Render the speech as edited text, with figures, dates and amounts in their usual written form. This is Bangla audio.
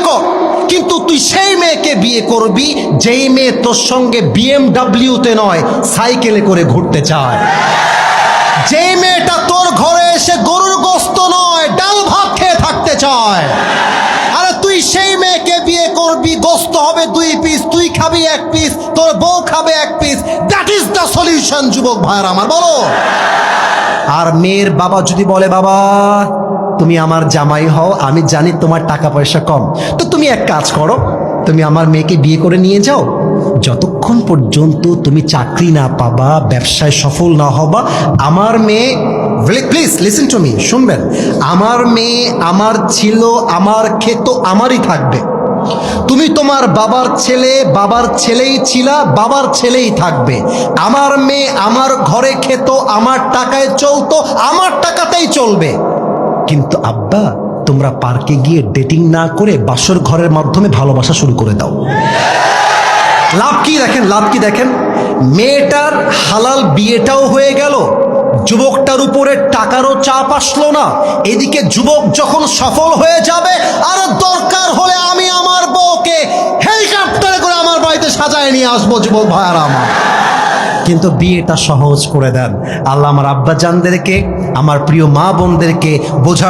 কর, কিন্তু তুই সেই মেয়েকে বিয়ে করবি যেই মেয়ে তোর সঙ্গে BMW-তে নয় সাইকেলে করে ঘুরতে চায়, যেই মেয়েটা তোর ঘরে এসে গরুর গোস্ত নয় ডাল ভাত খেয়ে থাকতে চায়। আরে তুই সেই মেয়েকে বিয়ে করবি, গোস্ত হবে 2 পিস, তুই খাবি 1 পিস, তোর বউ খাবে 1 piece. That is the solution যুবক ভাইয়ের আমার, বলো। আর মেয়ের বাবা যদি বলে, বাবা তুমি আমার জামাই হও, আমি জানি তোমার টাকা পয়সা কম, তো তুমি এক কাজ করো, তুমি আমার মেয়েকে বিয়ে করে নিয়ে যাও, যতক্ষণ পর্যন্ত তুমি চাকরি না পাবা, ব্যবসায় সফল না হবা, আমার মেয়ে, প্লিজ লিসেন টু মি, শুনবেন, আমার মেয়ে আমার ছিল, আমার খেত, আমারই থাকবে। তুমি তোমার বাবার ছেলে, বাবার ছেলেই ছিলা, বাবার ছেলেই থাকবে। আমার মেয়ে আমার ঘরে খেত, আমার টাকায় চলতো, আমার টাকাতেই চলবে। কিন্তু আব্বা তোমরা পার্কে গিয়ে ডেটিং না করে বাসর ঘরের মাধ্যমে ভালোবাসা শুরু করে দাও। লাভ কি দেখেন, লাভ কি দেখেন, মেয়েটার হালাল বিয়েটাও হয়ে গেল, যুবকটার উপরে টাকারও চাপ আসলো না। এদিকে যুবক যখন সফল হয়ে যাবে, আর দরকার হলে আমি আমার বউকে হেলিকপ্টারে করে আমার বাড়িতে সাজায় নিয়ে আসবো যুবক ভাইয়ারা আমার। কিন্তু বিয়েটা সহজ করে দেন আল্লাহ। আমার আব্বাজানদেরকে, আমার প্রিয় মা বোনদেরকে বোঝার